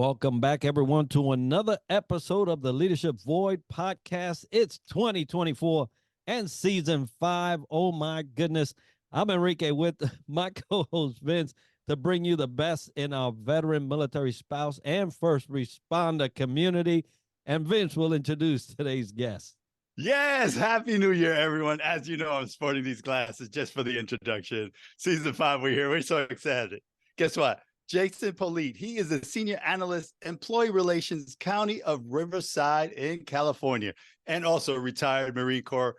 Welcome back, everyone, to another episode of the Leadership Void podcast. It's 2024 and season 5. Oh, my goodness. I'm Enrique with my co-host Vince to bring you the best in our veteran military spouse and first responder community. And Vince will introduce today's guest. Yes, Happy New Year, everyone. As you know, I'm sporting these glasses just for the introduction. Season 5, we're here. We're so excited. Guess what? Jason Politte, he is a senior analyst, employee relations, County of Riverside in California, and also a retired Marine Corps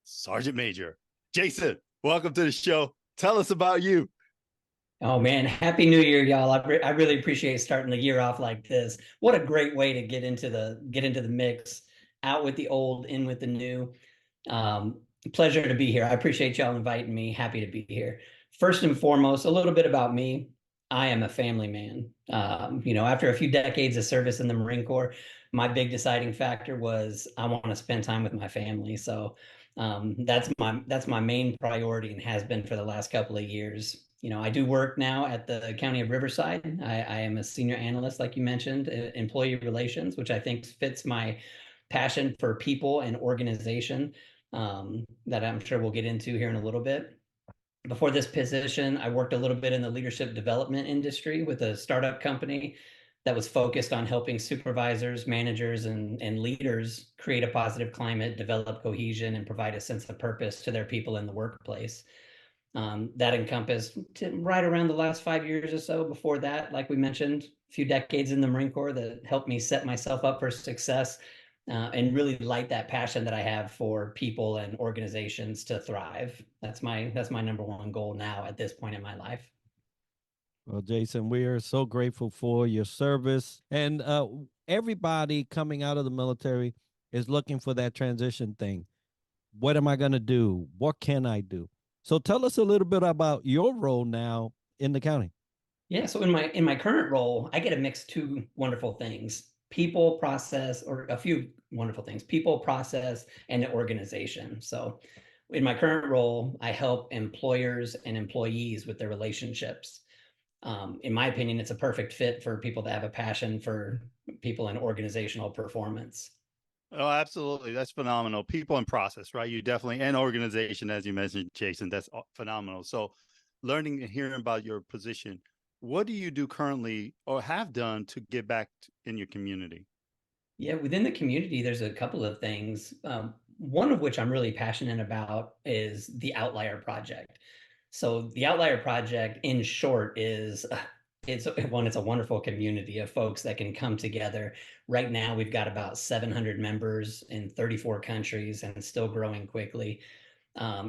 Sergeant Major. Jason, welcome to the show. Tell us about you. Oh man, Happy New Year, y'all. I really appreciate starting the year off like this. What a great way to get into the mix, out with the old, in with the new. Pleasure to be here. I appreciate y'all inviting me. Happy to be here. First and foremost, a little bit about me. I am a family man. After a few decades of service in the Marine Corps, my big deciding factor was I want to spend time with my family. So that's my main priority and has been for the last couple of years. I do work now at the County of Riverside. I am a senior analyst, like you mentioned, employee relations, which I think fits my passion for people and organization that I'm sure we'll get into here in a little bit. Before this position, I worked a little bit in the leadership development industry with a startup company that was focused on helping supervisors, managers, and leaders create a positive climate, develop cohesion, and provide a sense of purpose to their people in the workplace. That encompassed right around the last 5 years or so. Before that, like we mentioned, a few decades in the Marine Corps that helped me set myself up for success and really light that passion that I have for people and organizations to thrive. That's my number one goal now at this point in my life. Well, Jason, we are so grateful for your service. And everybody coming out of the military is looking for that transition thing. What am I going to do? What can I do? So tell us a little bit about your role now in the county. Yeah, so in my current role, I get to mix two wonderful things: people, process, or a few wonderful things: people, process, and organization. So in my current role, I help employers and employees with their relationships. In my opinion, it's a perfect fit for people that have a passion for people and organizational performance. Oh, absolutely. That's phenomenal. People and process, right? You definitely, and organization, as you mentioned, Jason, that's phenomenal. So learning and hearing about your position, what do you do currently or have done to get back in your community? Yeah, within the community, there's a couple of things. One of which I'm really passionate about is the Outlier Project. So the Outlier Project, in short, is it's a wonderful community of folks that can come together. Right now, we've got about 700 members in 34 countries and still growing quickly.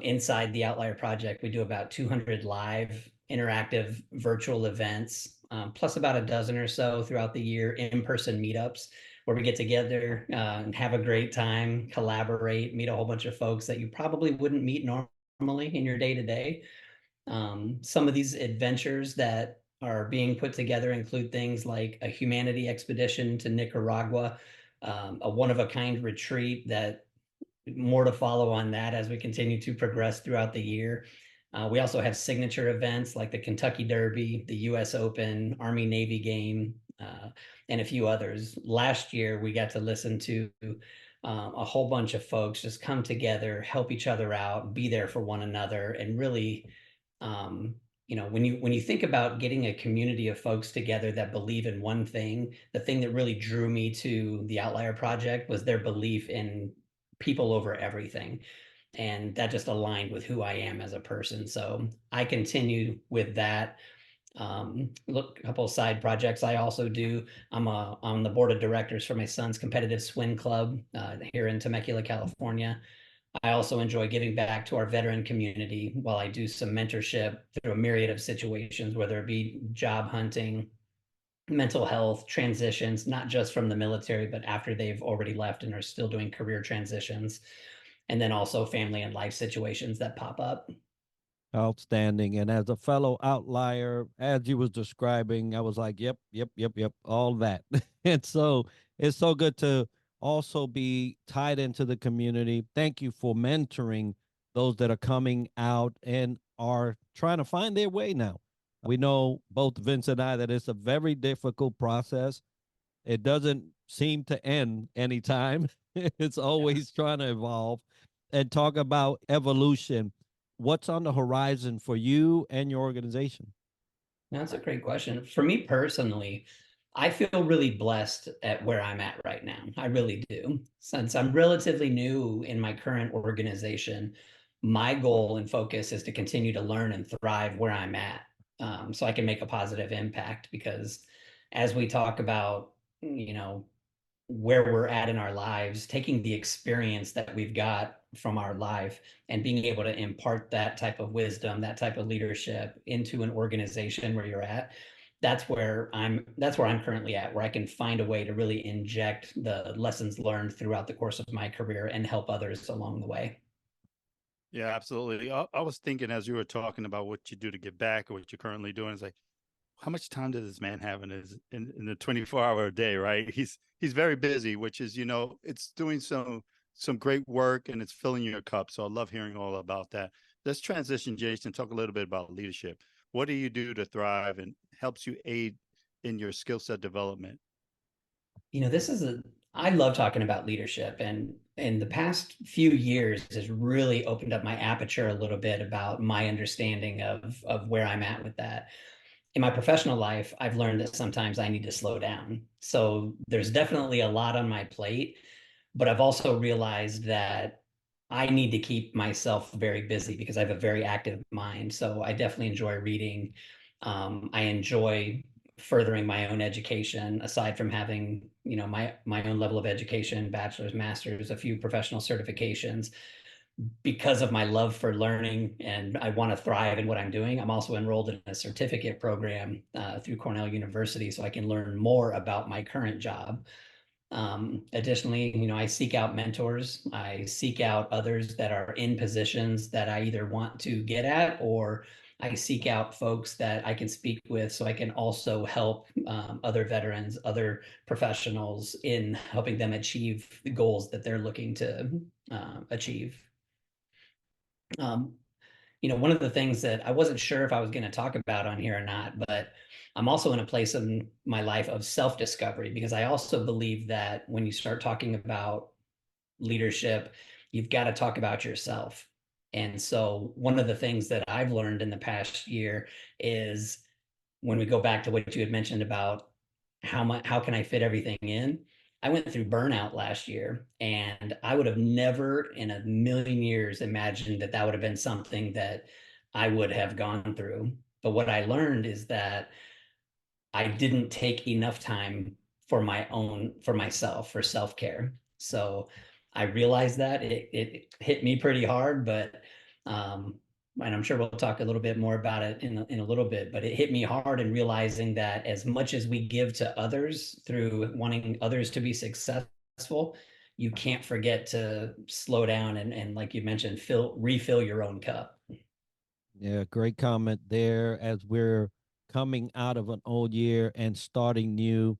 Inside the Outlier Project, we do about 200 live interactive virtual events, plus about a dozen or so throughout the year in-person meetups where we get together and have a great time, collaborate, meet a whole bunch of folks that you probably wouldn't meet normally in your day-to-day. Some of these adventures that are being put together include things like a humanity expedition to Nicaragua, a one-of-a-kind retreat that more to follow on that as we continue to progress throughout the year. We also have signature events like the Kentucky Derby, the US Open, Army-Navy game, and a few others. Last year, we got to listen to a whole bunch of folks just come together, help each other out, be there for one another, and really, when you think about getting a community of folks together that believe in one thing, the thing that really drew me to the Outlier Project was their belief in people over everything. And that just aligned with who I am as a person. So I continue with that. Look, a couple of side projects I also do. I'm on the board of directors for my son's competitive swim club here in Temecula, California. I also enjoy giving back to our veteran community while I do some mentorship through a myriad of situations, whether it be job hunting, mental health, transitions, not just from the military, but after they've already left and are still doing career transitions, and then also family and life situations that pop up. Outstanding. And as a fellow outlier, as you was describing, I was like, yep, all that. And so it's so good to also be tied into the community. Thank you for mentoring those that are coming out and are trying to find their way now. We know both Vince and I that it's a very difficult process. It doesn't seem to end anytime. It's always trying to evolve. And talk about evolution. What's on the horizon for you and your organization? That's a great question. For me personally, I feel really blessed at where I'm at right now. I really do. Since I'm relatively new in my current organization, my goal and focus is to continue to learn and thrive where I'm at, so I can make a positive impact. Because as we talk about, you know, where we're at in our lives, taking the experience that we've got from our life and being able to impart that type of wisdom, that type of leadership into an organization where you're at, that's where I'm currently at, where I can find a way to really inject the lessons learned throughout the course of my career and help others along the way. Yeah, absolutely. I was thinking as you were talking about what you do to get back or what you're currently doing, it's like, how much time does this man have in his in the 24-hour day, right? He's very busy, which is, it's doing some great work and it's filling your cup. So I love hearing all about that. Let's transition, Jason, talk a little bit about leadership. What do you do to thrive and helps you aid in your skill set development? I love talking about leadership, and in the past few years has really opened up my aperture a little bit about my understanding of where I'm at with that. In my professional life, I've learned that sometimes I need to slow down. So there's definitely a lot on my plate, but I've also realized that I need to keep myself very busy because I have a very active mind. So I definitely enjoy reading. I enjoy furthering my own education, aside from having, my own level of education, bachelor's, master's, a few professional certifications. Because of my love for learning and I want to thrive in what I'm doing, I'm also enrolled in a certificate program through Cornell University so I can learn more about my current job. Additionally, I seek out mentors. I seek out others that are in positions that I either want to get at, or I seek out folks that I can speak with so I can also help other veterans, other professionals in helping them achieve the goals that they're looking to achieve. Um, one of the things that I wasn't sure if I was going to talk about on here or not, but I'm also in a place in my life of self-discovery, because I also believe that when you start talking about leadership, you've got to talk about yourself. And so one of the things that I've learned in the past year is, when we go back to what you had mentioned about how can I fit everything in? I went through burnout last year, and I would have never in a million years imagined that that would have been something that I would have gone through. But what I learned is that I didn't take enough time for myself, for self-care. So I realized that it hit me pretty hard, but um, and I'm sure we'll talk a little bit more about it in a little bit, but it hit me hard in realizing that as much as we give to others through wanting others to be successful, you can't forget to slow down and like you mentioned, refill your own cup. Yeah, great comment there. As we're coming out of an old year and starting new,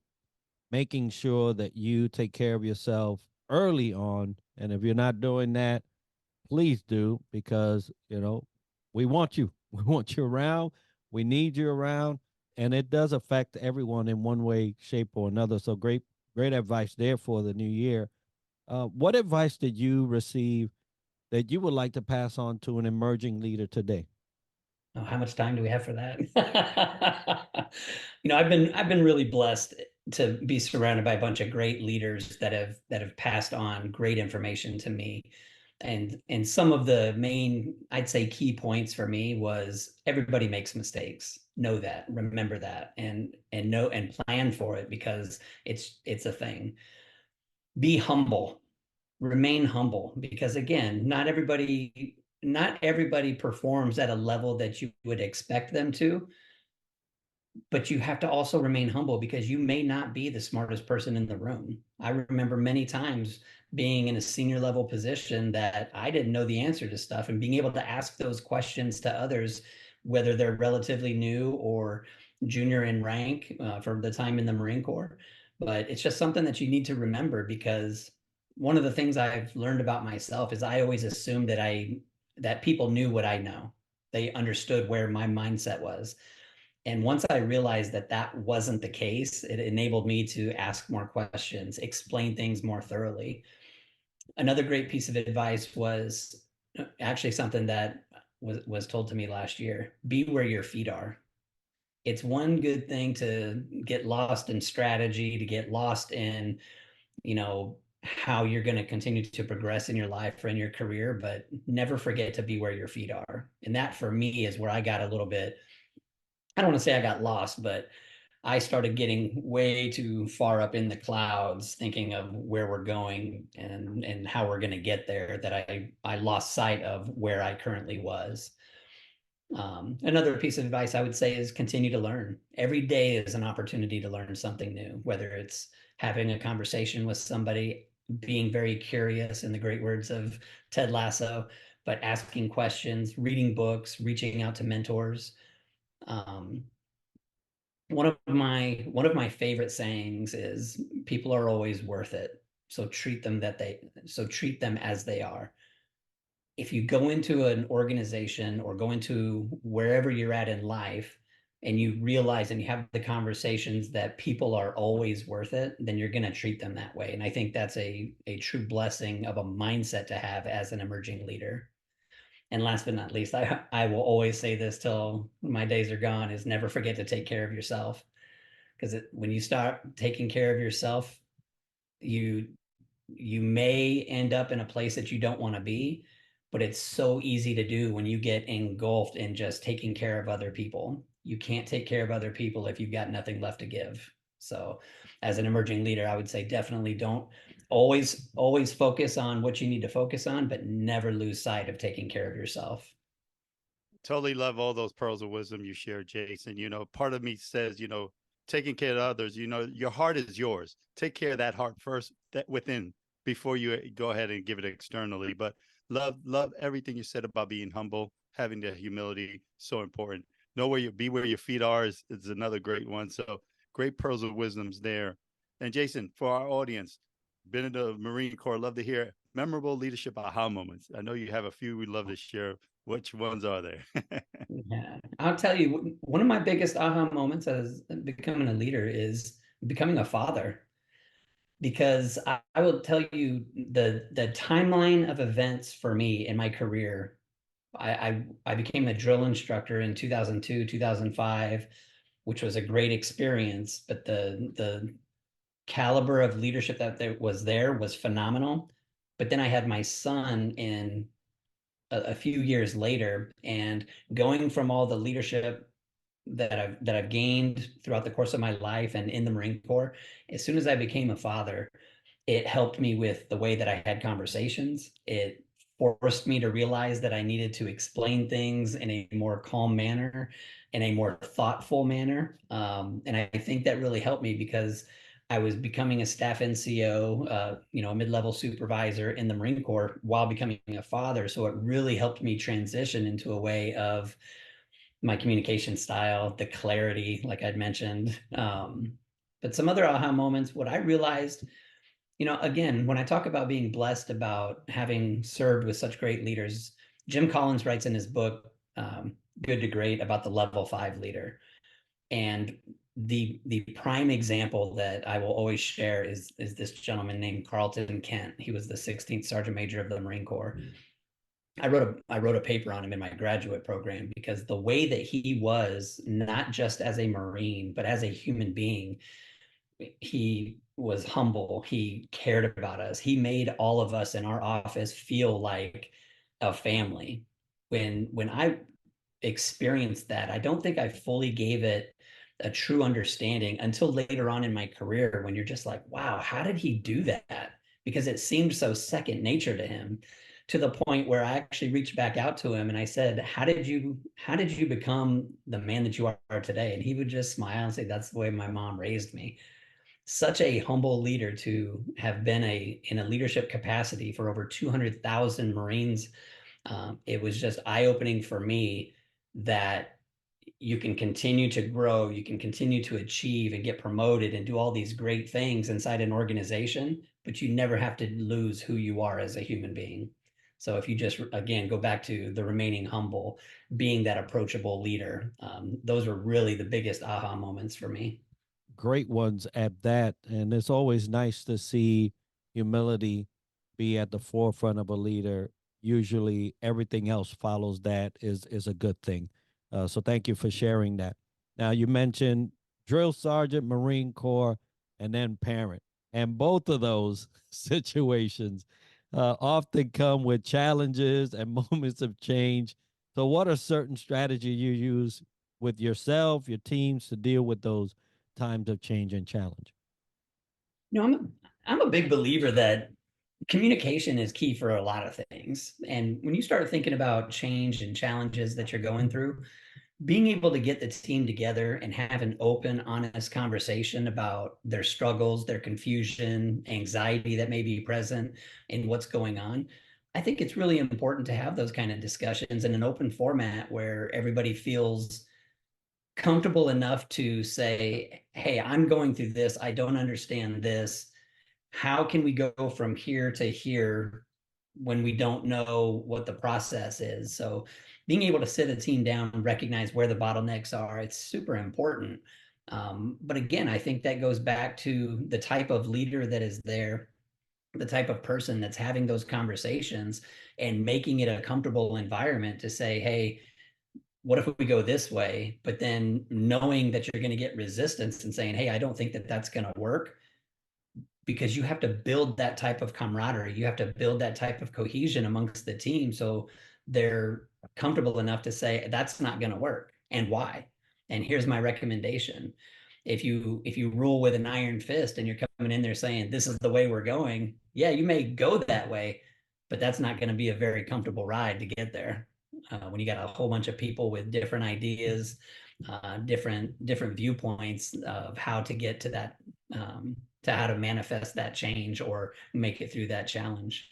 making sure that you take care of yourself early on. And if you're not doing that, please do, because, we want you. We want you around. We need you around. And it does affect everyone in one way, shape, or another. So great, great advice there for the new year. What advice did you receive that you would like to pass on to an emerging leader today? Oh, how much time do we have for that? I've been really blessed to be surrounded by a bunch of great leaders that have passed on great information to me. And some of the main, I'd say, key points for me was everybody makes mistakes. Know that, remember that, and know and plan for it, because it's a thing. Be humble, remain humble, because again, not everybody performs at a level that you would expect them to, but you have to also remain humble, because you may not be the smartest person in the room. I remember many times being in a senior level position that I didn't know the answer to stuff, and being able to ask those questions to others, whether they're relatively new or junior in rank, for the time in the Marine Corps. But it's just something that you need to remember, because one of the things I've learned about myself is I always assumed that people knew what I know. They understood where my mindset was. And once I realized that that wasn't the case, it enabled me to ask more questions, explain things more thoroughly. Another great piece of advice was actually something that was told to me last year: be where your feet are. It's one good thing to get lost in strategy, to get lost in, you know, how you're going to continue to progress in your life or in your career, but never forget to be where your feet are. And that for me is where I got a little bit, I don't want to say I got lost, but I started getting way too far up in the clouds, thinking of where we're going and how we're going to get there, that I lost sight of where I currently was. Another piece of advice I would say is continue to learn. Every day is an opportunity to learn something new, whether it's having a conversation with somebody, being very curious, in the great words of Ted Lasso, but asking questions, reading books, reaching out to mentors. Um, one of my favorite sayings is people are always worth it. So treat them as they are. If you go into an organization or go into wherever you're at in life and you realize and you have the conversations that people are always worth it, then you're going to treat them that way. And I think that's a true blessing of a mindset to have as an emerging leader. And last but not least, I will always say this till my days are gone, is never forget to take care of yourself. Because when you start taking care of yourself, you you may end up in a place that you don't want to be, but it's so easy to do when you get engulfed in just taking care of other people. You can't take care of other people if you've got nothing left to give. So as an emerging leader, I would say definitely don't always focus on what you need to focus on, but never lose sight of taking care of yourself. Totally love all those pearls of wisdom you shared, Jason. Part of me says, taking care of others, your heart is yours. Take care of that heart first, that within, before you go ahead and give it externally. But love everything you said about being humble, having the humility, so important. Be where your feet are is another great one. So great pearls of wisdoms there. And Jason, for our audience, been in the Marine Corps, love to hear memorable leadership aha moments. I know you have a few we'd love to share. Which ones are there? Yeah, I'll tell you, one of my biggest aha moments as becoming a leader is becoming a father. Because I will tell you the timeline of events for me in my career. I became a drill instructor in 2002, 2005, which was a great experience, but the caliber of leadership that there was phenomenal. But then I had my son in a few years later, and going from all the leadership that I've gained throughout the course of my life and in the Marine Corps, as soon as I became a father, it helped me with the way that I had conversations. It forced me to realize that I needed to explain things in a more calm manner, in a more thoughtful manner. And I think that really helped me because I was becoming a staff NCO, a mid-level supervisor in the Marine Corps while becoming a father. So it really helped me transition into a way of my communication style, the clarity, like I'd mentioned. But some other aha moments, what I realized, again, when I talk about being blessed, about having served with such great leaders, Jim Collins writes in his book, Good to Great, about the level 5 leader. And the prime example that I will always share is this gentleman named Carlton Kent. He was the 16th Sergeant Major of the Marine Corps. I wrote a paper on him in my graduate program because the way that he was, not just as a Marine, but as a human being, he was humble. He cared about us. He made all of us in our office feel like a family. When I experienced that, I don't think I fully gave it a true understanding until later on in my career, when you're just like, wow, how did he do that? Because it seemed so second nature to him, to the point where I actually reached back out to him and I said, how did you become the man that you are today? And he would just smile and say, that's the way my mom raised me. Such a humble leader to have been in a leadership capacity for over 200,000 Marines. It was just eye-opening for me that you can continue to grow, you can continue to achieve and get promoted and do all these great things inside an organization, but you never have to lose who you are as a human being. So if you just, again, go back to the remaining humble, being that approachable leader, those are really the biggest aha moments for me. Great ones at that. And it's always nice to see humility be at the forefront of a leader. Usually everything else follows that is a good thing. So thank you for sharing that. Now you mentioned drill sergeant, Marine Corps, and then parent. And both of those situations often come with challenges and moments of change. So what are certain strategies you use with yourself, your teams to deal with those times of change and challenge? I'm a big believer that communication is key for a lot of things. And when you start thinking about change and challenges that you're going through, being able to get the team together and have an open, honest conversation about their struggles, their confusion, anxiety that may be present in what's going on. I think it's really important to have those kind of discussions in an open format where everybody feels comfortable enough to say, hey, I'm going through this. I don't understand this. How can we go from here to here when we don't know what the process is? So being able to sit a team down and recognize where the bottlenecks are, it's super important. But again, I think that goes back to the type of leader that is there, the type of person that's having those conversations and making it a comfortable environment to say, hey, what if we go this way? But then knowing that you're going to get resistance and saying, hey, I don't think that that's going to work, because you have to build that type of camaraderie. You have to build that type of cohesion amongst the team. So they're comfortable enough to say, that's not going to work. And why? And here's my recommendation. If you rule with an iron fist and you're coming in there saying, this is the way we're going, yeah, you may go that way, but that's not going to be a very comfortable ride to get there. When you got a whole bunch of people with different ideas, different viewpoints of how to get to that, to how to manifest that change or make it through that challenge.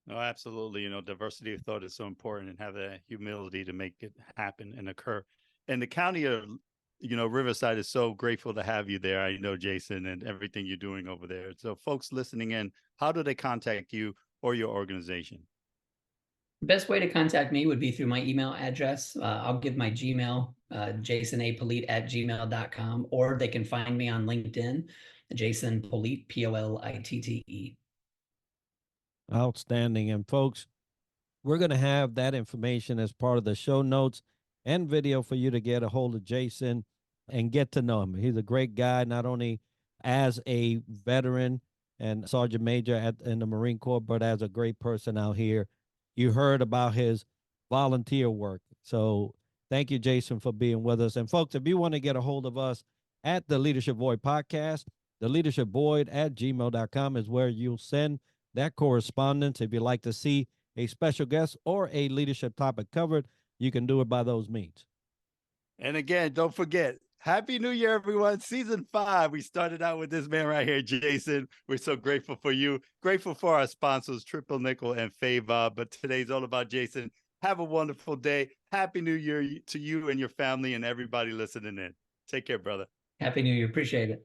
No, absolutely. Diversity of thought is so important, and have the humility to make it happen and occur. And the county of, Riverside is so grateful to have you there. I know, Jason, and everything you're doing over there. So folks listening in, how do they contact you or your organization? The best way to contact me would be through my email address. I'll give my Gmail, jasonapolitte@gmail.com, or they can find me on LinkedIn, Jason Politte, Politte. Outstanding. And folks, we're going to have that information as part of the show notes and video for you to get a hold of Jason and get to know him. He's a great guy, not only as a veteran and sergeant major in the Marine Corps, but as a great person out here. You heard about his volunteer work. So thank you, Jason, for being with us. And folks, if you want to get a hold of us at the Leadership Void podcast, the leadershipvoid@gmail.com is where you'll send that correspondence. If you'd like to see a special guest or a leadership topic covered, you can do it by those means. And again, don't forget, Happy New Year, everyone. Season 5. We started out with this man right here, Jason. We're so grateful for you. Grateful for our sponsors, Triple Nickel and FAVOB. But today's all about Jason. Have a wonderful day. Happy New Year to you and your family and everybody listening in. Take care, brother. Happy New Year. Appreciate it.